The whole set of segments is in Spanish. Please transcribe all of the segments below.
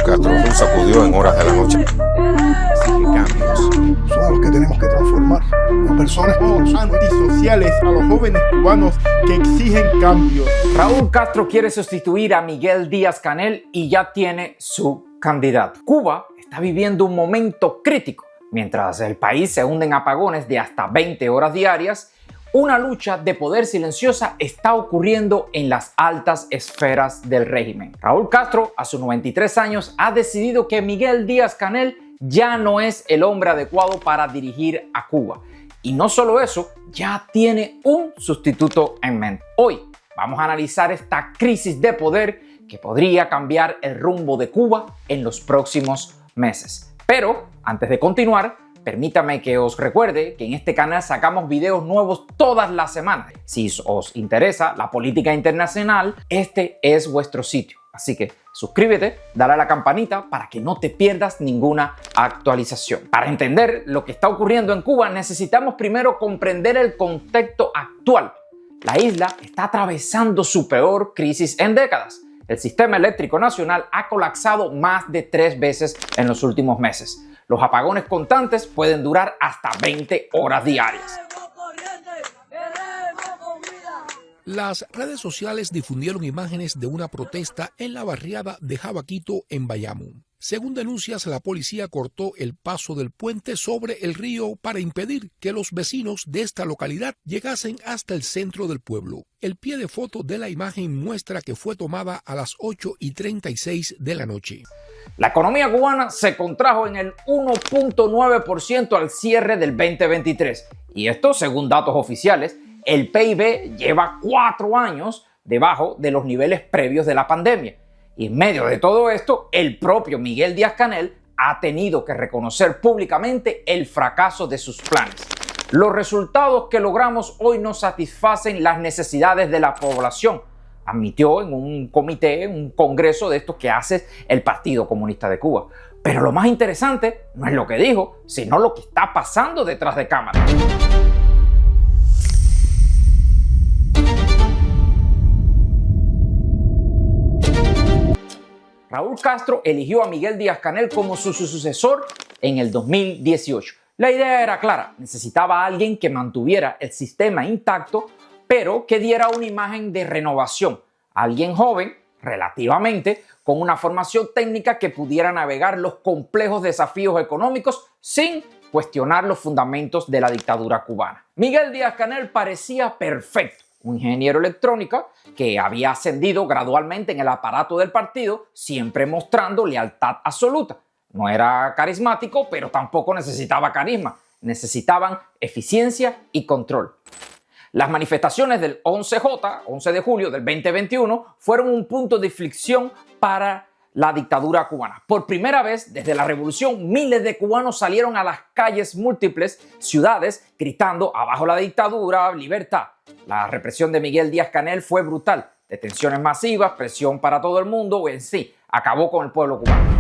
Castro fue un sacudió en horas de la noche. Exige cambios. Son los que tenemos que transformar en personas antisociales a los jóvenes cubanos que exigen cambios. Raúl Castro quiere sustituir a Miguel Díaz-Canel y ya tiene su candidato. Cuba está viviendo un momento crítico. Mientras el país se hunde en apagones de hasta 20 horas diarias, una lucha de poder silenciosa está ocurriendo en las altas esferas del régimen. Raúl Castro, a sus 93 años, ha decidido que Miguel Díaz-Canel ya no es el hombre adecuado para dirigir a Cuba. Y no solo eso, ya tiene un sustituto en mente. Hoy vamos a analizar esta crisis de poder que podría cambiar el rumbo de Cuba en los próximos meses. Pero antes de continuar, permítame que os recuerde que en este canal sacamos videos nuevos todas las semanas. Si os interesa la política internacional, este es vuestro sitio. Así que suscríbete, dale a la campanita para que no te pierdas ninguna actualización. Para entender lo que está ocurriendo en Cuba, necesitamos primero comprender el contexto actual. La isla está atravesando su peor crisis en décadas. El sistema eléctrico nacional ha colapsado más de 3 veces en los últimos meses. Los apagones constantes pueden durar hasta 20 horas diarias. Las redes sociales difundieron imágenes de una protesta en la barriada de Javaquito en Bayamo. Según denuncias, la policía cortó el paso del puente sobre el río para impedir que los vecinos de esta localidad llegasen hasta el centro del pueblo. El pie de foto de la imagen muestra que fue tomada a las 8:36 de la noche. La economía cubana se contrajo en el 1.9% al cierre del 2023. Y esto, según datos oficiales, el PIB lleva 4 años debajo de los niveles previos de la pandemia. Y en medio de todo esto, el propio Miguel Díaz-Canel ha tenido que reconocer públicamente el fracaso de sus planes. Los resultados que logramos hoy no satisfacen las necesidades de la población, admitió en un comité, un congreso de estos que hace el Partido Comunista de Cuba. Pero lo más interesante no es lo que dijo, sino lo que está pasando detrás de cámara. Raúl Castro eligió a Miguel Díaz-Canel como su sucesor en el 2018. La idea era clara, necesitaba a alguien que mantuviera el sistema intacto, pero que diera una imagen de renovación. Alguien joven, relativamente, con una formación técnica que pudiera navegar los complejos desafíos económicos sin cuestionar los fundamentos de la dictadura cubana. Miguel Díaz-Canel parecía perfecto. Un ingeniero electrónico que había ascendido gradualmente en el aparato del partido, siempre mostrando lealtad absoluta. No era carismático, pero tampoco necesitaba carisma. Necesitaban eficiencia y control. Las manifestaciones del 11 de julio del 2021, fueron un punto de inflexión para la dictadura cubana. Por primera vez desde la revolución, miles de cubanos salieron a las calles múltiples ciudades gritando abajo la dictadura, libertad. La represión de Miguel Díaz-Canel fue brutal. Detenciones masivas, presión para todo el mundo, en sí, acabó con el pueblo cubano.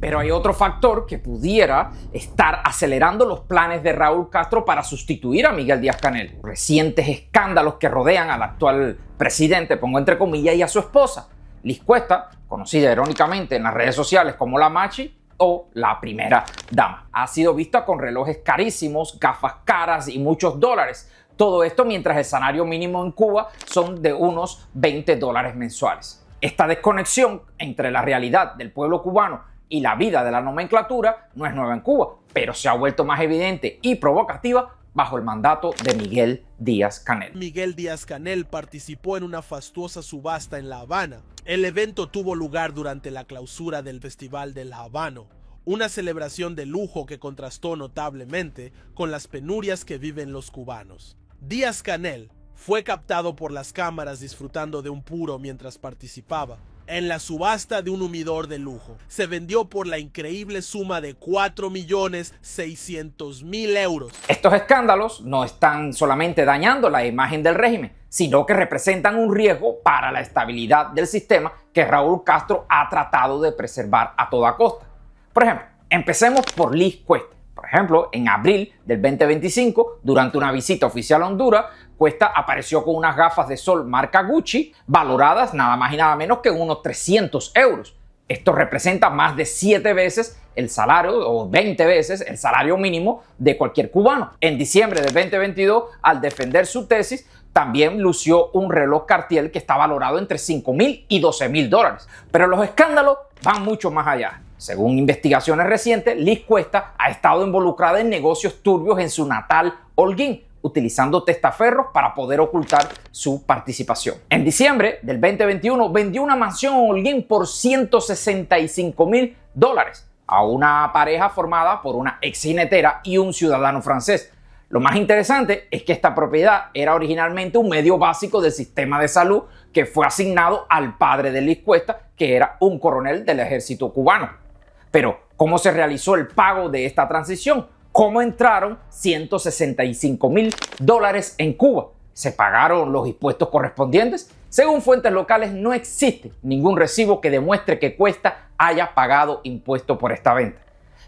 Pero hay otro factor que pudiera estar acelerando los planes de Raúl Castro para sustituir a Miguel Díaz-Canel. Recientes escándalos que rodean al actual presidente, pongo entre comillas, y a su esposa, Liz Cuesta, conocida irónicamente en las redes sociales como la Machi o la primera dama. Ha sido vista con relojes carísimos, gafas caras y muchos dólares. Todo esto mientras el salario mínimo en Cuba son de unos $20 mensuales. Esta desconexión entre la realidad del pueblo cubano y la vida de la nomenclatura no es nueva en Cuba, pero se ha vuelto más evidente y provocativa bajo el mandato de Miguel Díaz-Canel. Miguel Díaz-Canel participó en una fastuosa subasta en La Habana. El evento tuvo lugar durante la clausura del Festival del Habano, una celebración de lujo que contrastó notablemente con las penurias que viven los cubanos. Díaz-Canel fue captado por las cámaras disfrutando de un puro mientras participaba en la subasta de un humidor de lujo. Se vendió por la increíble suma de 4.600.000 euros. Estos escándalos no están solamente dañando la imagen del régimen, sino que representan un riesgo para la estabilidad del sistema que Raúl Castro ha tratado de preservar a toda costa. Por ejemplo, empecemos por Liz Cuesta. Por ejemplo, en abril del 2025, durante una visita oficial a Honduras, Cuesta apareció con unas gafas de sol marca Gucci, valoradas nada más y nada menos que unos 300 euros. Esto representa más de 7 veces el salario o 20 veces el salario mínimo de cualquier cubano. En diciembre del 2022, al defender su tesis, también lució un reloj Cartier que está valorado entre $5,000 y $12,000. Pero los escándalos van mucho más allá. Según investigaciones recientes, Liz Cuesta ha estado involucrada en negocios turbios en su natal Holguín, utilizando testaferros para poder ocultar su participación. En diciembre del 2021 vendió una mansión en Holguín por $165,000 a una pareja formada por una ex jinetera y un ciudadano francés. Lo más interesante es que esta propiedad era originalmente un medio básico del sistema de salud que fue asignado al padre de Liz Cuesta, que era un coronel del ejército cubano. Pero, ¿cómo se realizó el pago de esta transición? ¿Cómo entraron $165,000 en Cuba? ¿Se pagaron los impuestos correspondientes? Según fuentes locales, no existe ningún recibo que demuestre que Cuesta haya pagado impuestos por esta venta.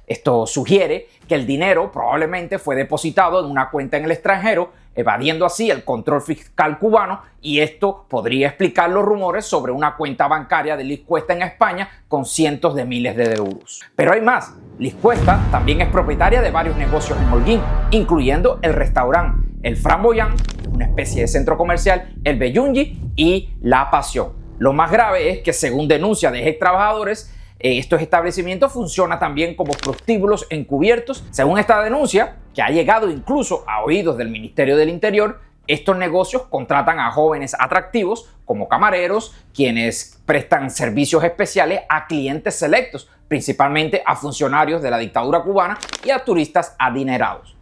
Esto sugiere que el dinero probablemente fue depositado en una cuenta en el extranjero, evadiendo así el control fiscal cubano, y esto podría explicar los rumores sobre una cuenta bancaria de Liz Cuesta en España con cientos de miles de euros. Pero hay más. Liz Cuesta también es propietaria de varios negocios en Holguín, incluyendo el restaurante El Framboyán, una especie de centro comercial, el Bellungi y La Pasión. Lo más grave es que, según denuncias de ex trabajadores, estos establecimientos funcionan también como prostíbulos encubiertos. Según esta denuncia, que ha llegado incluso a oídos del Ministerio del Interior, estos negocios contratan a jóvenes atractivos como camareros, quienes prestan servicios especiales a clientes selectos, principalmente a funcionarios de la dictadura cubana y a turistas adinerados.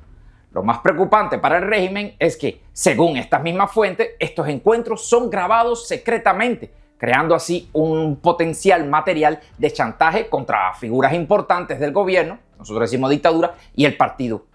Lo más preocupante para el régimen es que, según estas mismas fuentes, estos encuentros son grabados secretamente, creando así un potencial material de chantaje contra figuras importantes del gobierno, nosotros decimos dictadura, y el partido.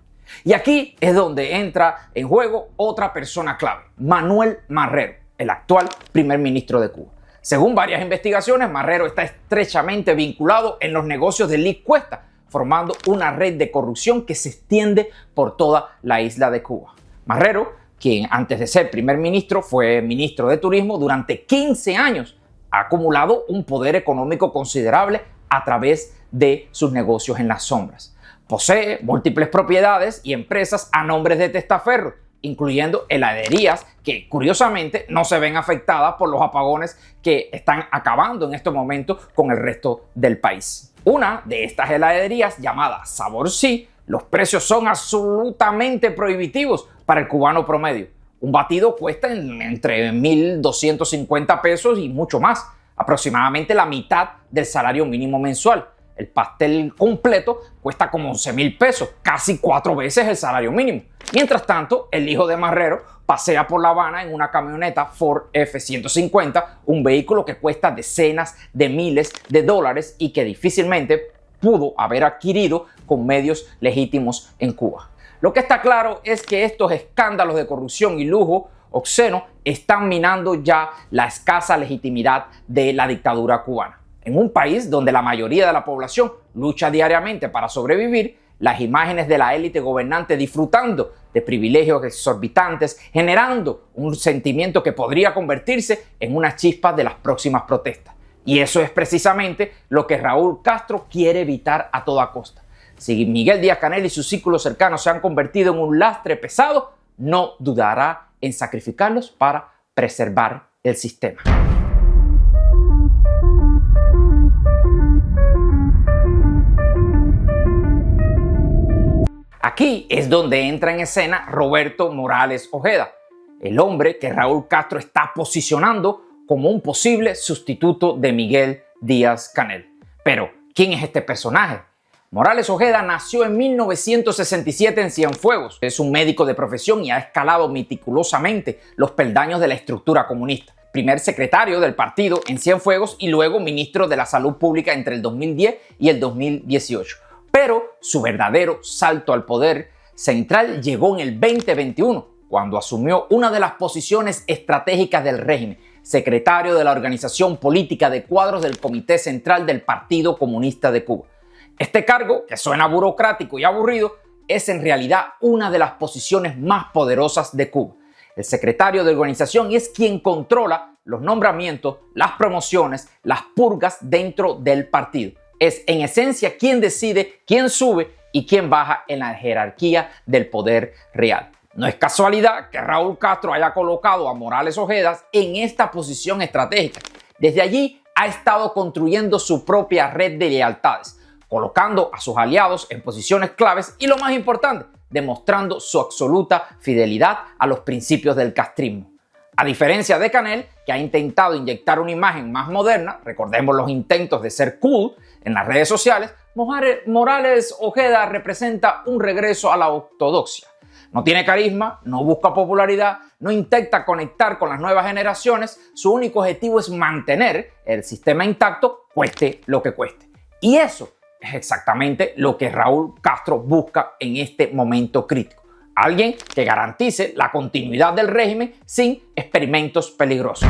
Y aquí es donde entra en juego otra persona clave, Manuel Marrero, el actual primer ministro de Cuba. Según varias investigaciones, Marrero está estrechamente vinculado en los negocios de Liz Cuesta, formando una red de corrupción que se extiende por toda la isla de Cuba. Marrero, quien antes de ser primer ministro fue ministro de Turismo durante 15 años, ha acumulado un poder económico considerable a través de sus negocios en las sombras. Posee múltiples propiedades y empresas a nombres de testaferros, incluyendo heladerías que curiosamente no se ven afectadas por los apagones que están acabando en estos momentos con el resto del país. Una de estas heladerías, llamada Sabor Sí, los precios son absolutamente prohibitivos para el cubano promedio. Un batido cuesta entre 1,250 pesos y mucho más, aproximadamente la mitad del salario mínimo mensual. El pastel completo cuesta como 11,000 pesos, casi 4 veces el salario mínimo. Mientras tanto, el hijo de Marrero pasea por La Habana en una camioneta Ford F-150, un vehículo que cuesta decenas de miles de dólares y que difícilmente pudo haber adquirido con medios legítimos en Cuba. Lo que está claro es que estos escándalos de corrupción y lujo obsceno están minando ya la escasa legitimidad de la dictadura cubana. En un país donde la mayoría de la población lucha diariamente para sobrevivir, las imágenes de la élite gobernante disfrutando de privilegios exorbitantes, generando un sentimiento que podría convertirse en una chispa de las próximas protestas. Y eso es precisamente lo que Raúl Castro quiere evitar a toda costa. Si Miguel Díaz-Canel y sus círculos cercanos se han convertido en un lastre pesado, no dudará en sacrificarlos para preservar el sistema. Aquí es donde entra en escena Roberto Morales Ojeda, el hombre que Raúl Castro está posicionando como un posible sustituto de Miguel Díaz-Canel. Pero, ¿quién es este personaje? Morales Ojeda nació en 1967 en Cienfuegos. Es un médico de profesión y ha escalado meticulosamente los peldaños de la estructura comunista. Primer secretario del partido en Cienfuegos y luego ministro de la Salud Pública entre el 2010 y el 2018. Pero su verdadero salto al poder central llegó en el 2021, cuando asumió una de las posiciones estratégicas del régimen, secretario de la Organización Política de Cuadros del Comité Central del Partido Comunista de Cuba. Este cargo, que suena burocrático y aburrido, es en realidad una de las posiciones más poderosas de Cuba. El secretario de organización es quien controla los nombramientos, las promociones, las purgas dentro del partido. Es en esencia quien decide quién sube y quién baja en la jerarquía del poder real. No es casualidad que Raúl Castro haya colocado a Morales Ojeda en esta posición estratégica. Desde allí ha estado construyendo su propia red de lealtades, colocando a sus aliados en posiciones claves y, lo más importante, demostrando su absoluta fidelidad a los principios del castrismo. A diferencia de Canel, que ha intentado inyectar una imagen más moderna, recordemos los intentos de ser cool en las redes sociales, Morales Ojeda representa un regreso a la ortodoxia. No tiene carisma, no busca popularidad, no intenta conectar con las nuevas generaciones, su único objetivo es mantener el sistema intacto, cueste lo que cueste. Y eso es exactamente lo que Raúl Castro busca en este momento crítico. Alguien que garantice la continuidad del régimen sin experimentos peligrosos.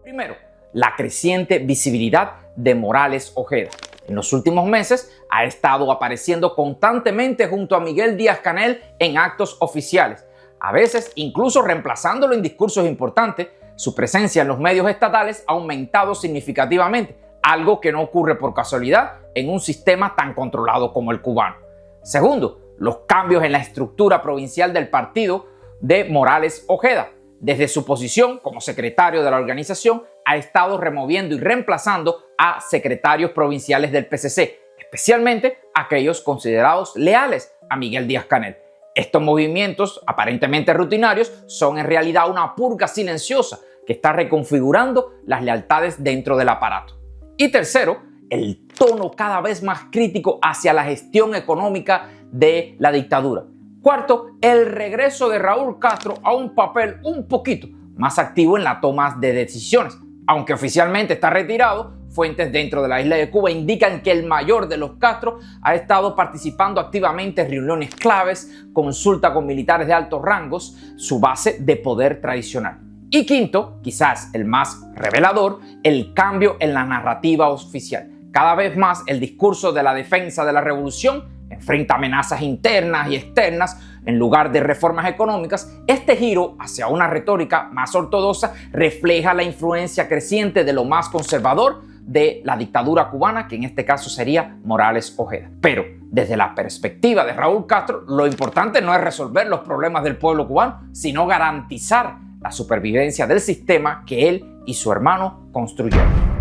Primero, la creciente visibilidad de Morales Ojeda. En los últimos meses ha estado apareciendo constantemente junto a Miguel Díaz-Canel en actos oficiales, a veces incluso reemplazándolo en discursos importantes. Su presencia en los medios estatales ha aumentado significativamente, algo que no ocurre por casualidad en un sistema tan controlado como el cubano. Segundo, los cambios en la estructura provincial del partido de Morales Ojeda. Desde su posición como secretario de la organización, ha estado removiendo y reemplazando a secretarios provinciales del PCC, especialmente aquellos considerados leales a Miguel Díaz-Canel. Estos movimientos, aparentemente rutinarios, son en realidad una purga silenciosa que está reconfigurando las lealtades dentro del aparato. Y tercero, el tono cada vez más crítico hacia la gestión económica de la dictadura. Cuarto, el regreso de Raúl Castro a un papel un poquito más activo en la toma de decisiones. Aunque oficialmente está retirado, fuentes dentro de la isla de Cuba indican que el mayor de los Castro ha estado participando activamente en reuniones claves, consulta con militares de altos rangos, su base de poder tradicional. Y quinto, quizás el más revelador, el cambio en la narrativa oficial. Cada vez más el discurso de la defensa de la revolución enfrenta amenazas internas y externas en lugar de reformas económicas. Este giro hacia una retórica más ortodoxa refleja la influencia creciente de lo más conservador de la dictadura cubana, que en este caso sería Morales Ojeda. Pero desde la perspectiva de Raúl Castro, lo importante no es resolver los problemas del pueblo cubano, sino garantizar la supervivencia del sistema que él y su hermano construyeron.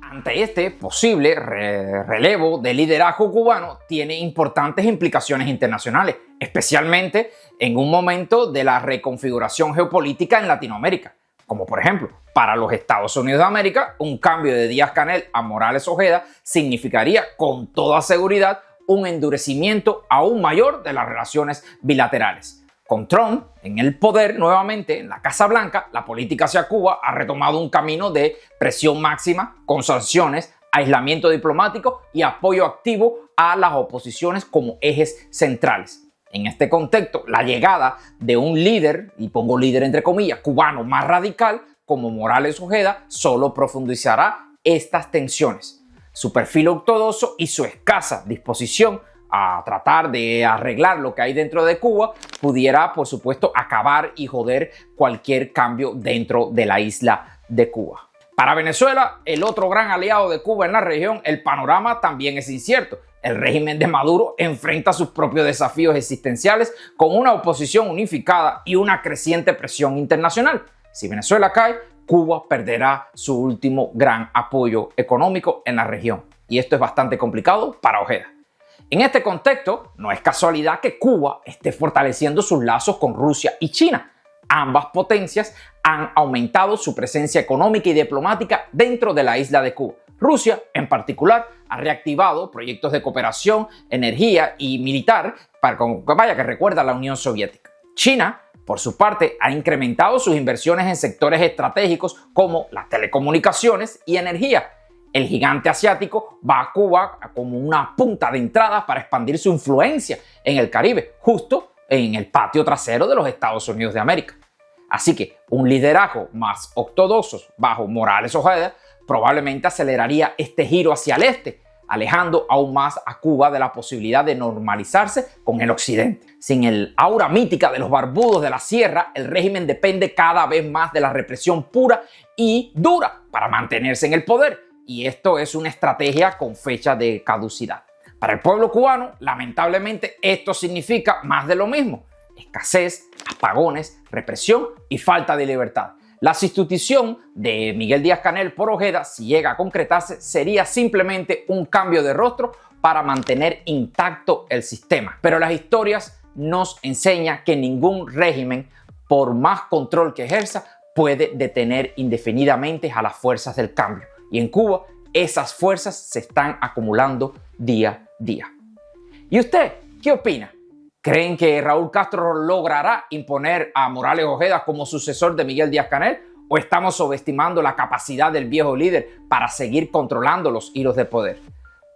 Ante este posible relevo de liderazgo cubano, tiene importantes implicaciones internacionales, especialmente en un momento de la reconfiguración geopolítica en Latinoamérica. Como por ejemplo, para los Estados Unidos de América, un cambio de Díaz-Canel a Morales Ojeda significaría con toda seguridad un endurecimiento aún mayor de las relaciones bilaterales. Con Trump en el poder nuevamente en la Casa Blanca, la política hacia Cuba ha retomado un camino de presión máxima con sanciones, aislamiento diplomático y apoyo activo a las oposiciones como ejes centrales. En este contexto, la llegada de un líder, y pongo líder entre comillas, cubano más radical como Morales Ojeda, solo profundizará estas tensiones. Su perfil ortodoxo y su escasa disposición a tratar de arreglar lo que hay dentro de Cuba pudiera, por supuesto, acabar y joder cualquier cambio dentro de la isla de Cuba. Para Venezuela, el otro gran aliado de Cuba en la región, el panorama también es incierto. El régimen de Maduro enfrenta sus propios desafíos existenciales con una oposición unificada y una creciente presión internacional. Si Venezuela cae, Cuba perderá su último gran apoyo económico en la región. Y esto es bastante complicado para Ojeda. En este contexto, no es casualidad que Cuba esté fortaleciendo sus lazos con Rusia y China. Ambas potencias han aumentado su presencia económica y diplomática dentro de la isla de Cuba. Rusia, en particular, ha reactivado proyectos de cooperación, energía y militar que recuerda a la Unión Soviética. China, por su parte, ha incrementado sus inversiones en sectores estratégicos como las telecomunicaciones y energía. El gigante asiático va a Cuba como una punta de entrada para expandir su influencia en el Caribe, justo en el patio trasero de los Estados Unidos de América. Así que un liderazgo más ortodoxo bajo Morales Ojeda probablemente aceleraría este giro hacia el este, alejando aún más a Cuba de la posibilidad de normalizarse con el occidente. Sin el aura mítica de los barbudos de la sierra, el régimen depende cada vez más de la represión pura y dura para mantenerse en el poder. Y esto es una estrategia con fecha de caducidad. Para el pueblo cubano, lamentablemente, esto significa más de lo mismo: escasez, apagones, represión y falta de libertad. La sustitución de Miguel Díaz-Canel por Ojeda, si llega a concretarse, sería simplemente un cambio de rostro para mantener intacto el sistema. Pero las historias nos enseñan que ningún régimen, por más control que ejerza, puede detener indefinidamente a las fuerzas del cambio. Y en Cuba, esas fuerzas se están acumulando día a día. ¿Y usted qué opina? ¿Creen que Raúl Castro logrará imponer a Morales Ojeda como sucesor de Miguel Díaz-Canel? ¿O estamos subestimando la capacidad del viejo líder para seguir controlando los hilos de poder?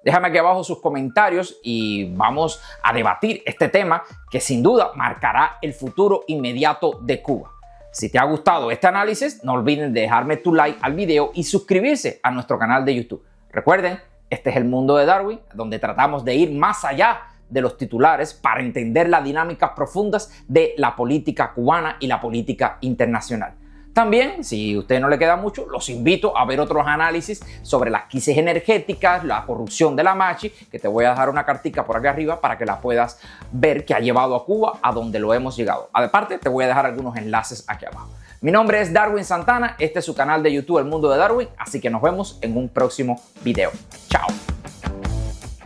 Déjame aquí abajo sus comentarios y vamos a debatir este tema que sin duda marcará el futuro inmediato de Cuba. Si te ha gustado este análisis, no olviden dejarme tu like al video y suscribirse a nuestro canal de YouTube. Recuerden, este es el mundo de Darwin, donde tratamos de ir más allá de los titulares para entender las dinámicas profundas de la política cubana y la política internacional. También, si a usted no le queda mucho, los invito a ver otros análisis sobre las crisis energéticas, la corrupción de la Machi, que te voy a dejar una cartica por aquí arriba para que la puedas ver, que ha llevado a Cuba a donde lo hemos llegado. Aparte, te voy a dejar algunos enlaces aquí abajo. Mi nombre es Darwin Santana, este es su canal de YouTube El Mundo de Darwin, así que nos vemos en un próximo video. Chao.